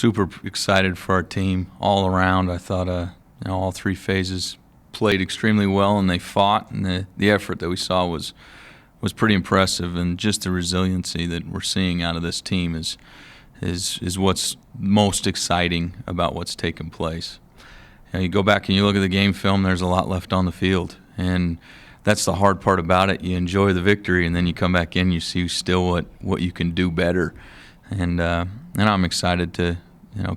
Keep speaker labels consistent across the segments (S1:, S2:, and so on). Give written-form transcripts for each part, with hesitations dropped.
S1: super excited for our team all around. I thought all three phases played extremely well, and they fought, and the effort that we saw was pretty impressive, and just the resiliency that we're seeing out of this team is what's most exciting about what's taken place. You go back and you look at the game film, there's a lot left on the field, and that's the hard part about it. You enjoy the victory, and then you come back in, you see still what you can do better, and I'm excited to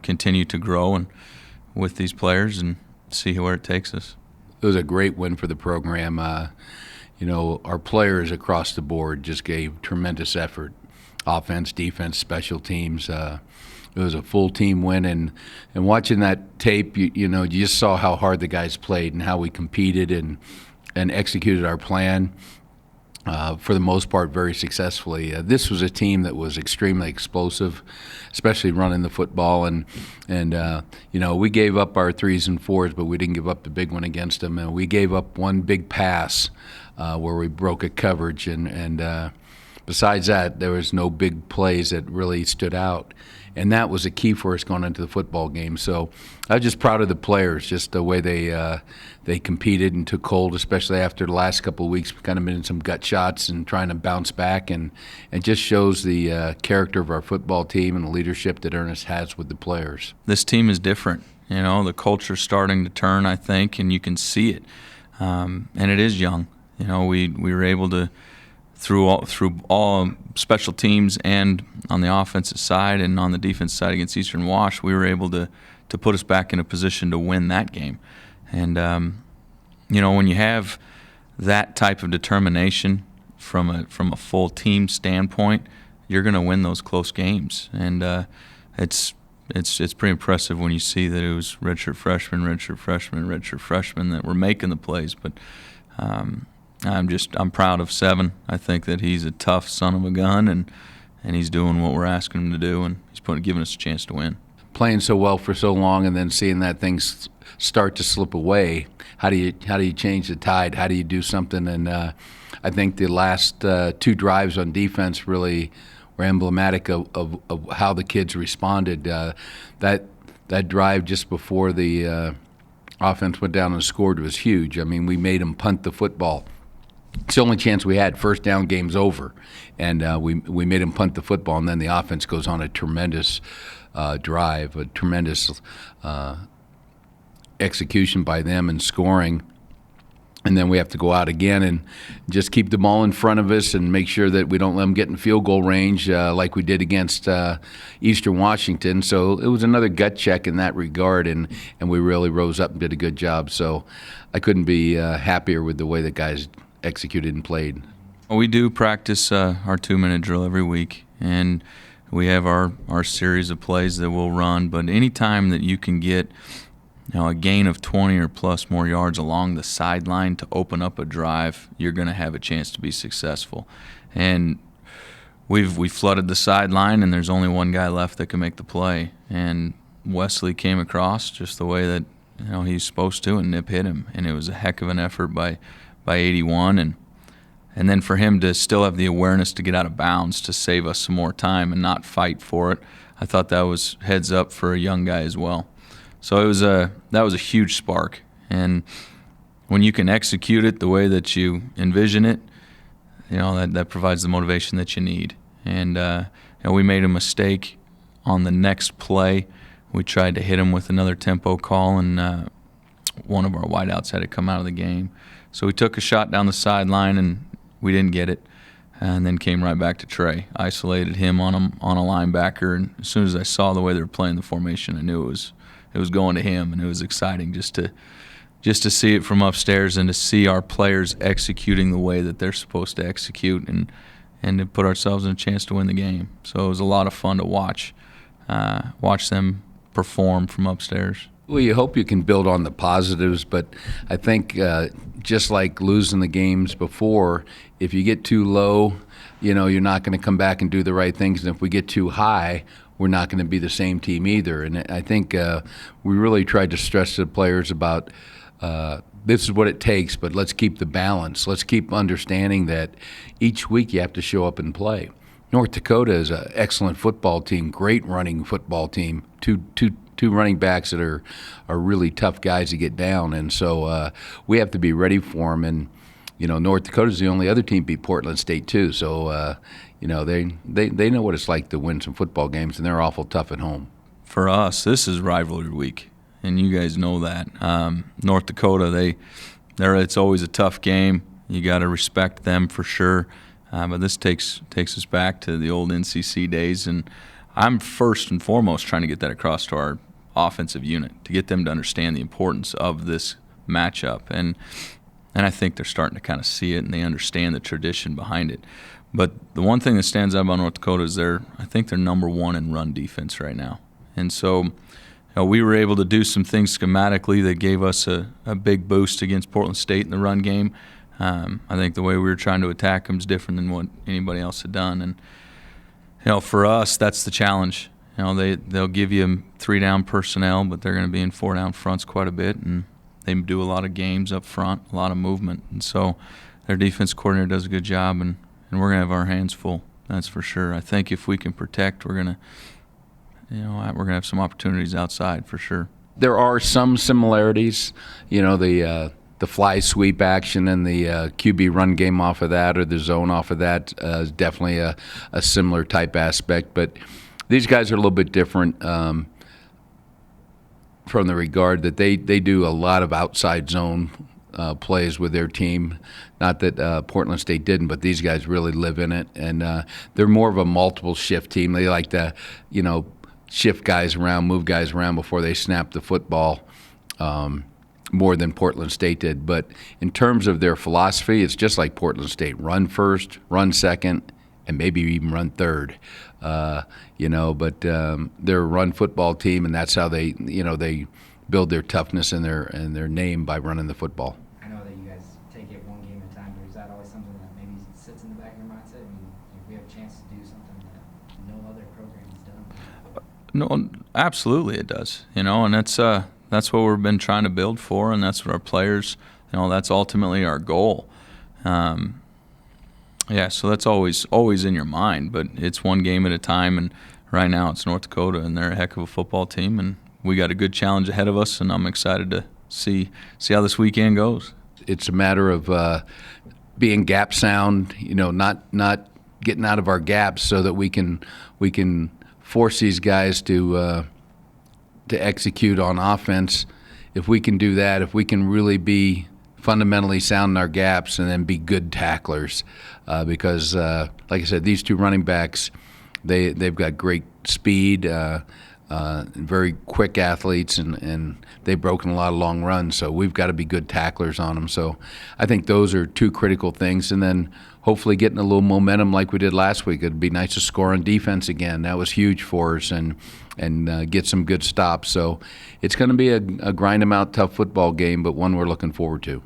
S1: continue to grow and with these players and see where it takes us.
S2: It was a great win for the program. Our players across the board just gave tremendous effort, offense, defense, special teams. It was a full team win, and watching that tape, you just saw how hard the guys played and how we competed and executed our plan. For the most part, very successfully. This was a team that was extremely explosive, especially running the football. And we gave up our 3s and 4s, but we didn't give up the big one against them. And we gave up one big pass where we broke a coverage. And besides that, there was no big plays that really stood out. And that was a key for us going into the football game. So I was just proud of the players, just the way they competed and took hold, especially after the last couple of weeks. We've kind of been in some gut shots and trying to bounce back. And it just shows the character of our football team and the leadership that Ernest has with the players.
S1: This team is different. The culture's starting to turn, I think, and you can see it. And it is young. We were able to, through all special teams and on the offensive side and on the defense side against Eastern Wash, we were able to put us back in a position to win that game. And, when you have that type of determination from a full team standpoint, you're going to win those close games. And it's pretty impressive when you see that it was redshirt freshmen that were making the plays. But I'm proud of Seven. I think that he's a tough son of a gun, and he's doing what we're asking him to do, and he's giving us a chance to win.
S2: Playing so well for so long and then seeing that things start to slip away, how do you change the tide? How do you do something? And I think the last 2 drives on defense really were emblematic of how the kids responded. That drive just before the offense went down and scored was huge. I mean, we made them punt the football. It's the only chance we had. First down, game's over. And we made them punt the football, and then the offense goes on a tremendous drive, a tremendous execution by them and scoring. And then we have to go out again and just keep the ball in front of us and make sure that we don't let them get in field goal range like we did against Eastern Washington. So it was another gut check in that regard, and we really rose up and did a good job. So I couldn't be happier with the way the guys executed and played.
S1: We do practice our 2-minute drill every week, and we have our series of plays that we'll run. But any time that you can get a gain of 20 or plus more yards along the sideline to open up a drive, you're going to have a chance to be successful. And we flooded the sideline, and there's only one guy left that can make the play. And Wesley came across just the way that he's supposed to, and Nip hit him. And it was a heck of an effort by 81. And then for him to still have the awareness to get out of bounds to save us some more time and not fight for it, I thought that was heads up for a young guy as well. So that was a huge spark. And when you can execute it the way that you envision it, that provides the motivation that you need. And we made a mistake on the next play. We tried to hit him with another tempo call, and one of our wideouts had to come out of the game. So we took a shot down the sideline, and we didn't get it, and then came right back to Trey. Isolated him on a linebacker, and as soon as I saw the way they were playing the formation, I knew it was going to him, and it was exciting just to see it from upstairs and to see our players executing the way that they're supposed to execute, and to put ourselves in a chance to win the game. So it was a lot of fun to watch them perform from upstairs.
S2: Well, you hope you can build on the positives, but I think just like losing the games before, if you get too low, you're not going to come back and do the right things. And if we get too high, we're not going to be the same team either. And I think we really tried to stress to the players about this is what it takes, but let's keep the balance. Let's keep understanding that each week you have to show up and play. North Dakota is an excellent football team, great running football team. Two running backs that are really tough guys to get down, and so we have to be ready for them. And North Dakota's the only other team beat Portland State too. So they know what it's like to win some football games, and they're awful tough at home.
S1: For us, this is rivalry week, and you guys know that. North Dakota, it's always a tough game. You got to respect them for sure. But this takes us back to the old NCC days, and I'm first and foremost trying to get that across to our offensive unit to get them to understand the importance of this matchup. And I think they're starting to kind of see it, and they understand the tradition behind it. But the one thing that stands out about North Dakota is I think they're number one in run defense right now. And so we were able to do some things schematically that gave us a big boost against Portland State in the run game. I think the way we were trying to attack them is different than what anybody else had done. And for us, that's the challenge. They'll give you 3-down personnel, but they're going to be in 4-down fronts quite a bit, and they do a lot of games up front, a lot of movement. And so their defense coordinator does a good job, and we're going to have our hands full. That's for sure. I think if we can protect, we're going to have some opportunities outside for sure.
S2: There are some similarities, the fly sweep action and the QB run game off of that, or the zone off of that, is definitely a similar type aspect. But these guys are a little bit different from the regard that they do a lot of outside zone plays with their team. Not that Portland State didn't, but these guys really live in it. And they're more of a multiple shift team. They like to, shift guys around, move guys around before they snap the football. More than Portland State did. But in terms of their philosophy, it's just like Portland State. Run first, run second, and maybe even run third. But they're a run football team, and that's how they build their toughness and their name by running the football.
S3: I know that you guys take it one game at a time, but is that always something that maybe sits in the back of your mindset? I mean, if we have a chance to do something that no other program has done.
S1: No, absolutely it does. And that's what we've been trying to build for, and that's what our players, that's ultimately our goal. So that's always in your mind, but it's one game at a time, and right now it's North Dakota, and they're a heck of a football team, and we got a good challenge ahead of us, and I'm excited to see how this weekend goes.
S2: It's a matter of being gap sound, not getting out of our gaps so that we can force these guys to execute on offense. If we can do that, if we can really be fundamentally sound in our gaps and then be good tacklers, because like I said, these two running backs, they've got great speed, very quick athletes, and they've broken a lot of long runs, so we've got to be good tacklers on them. So I think those are two critical things, and then hopefully getting a little momentum like we did last week. It'd be nice to score on defense again. That was huge for us, and get some good stops. So it's going to be a grind-em-out tough football game, but one we're looking forward to.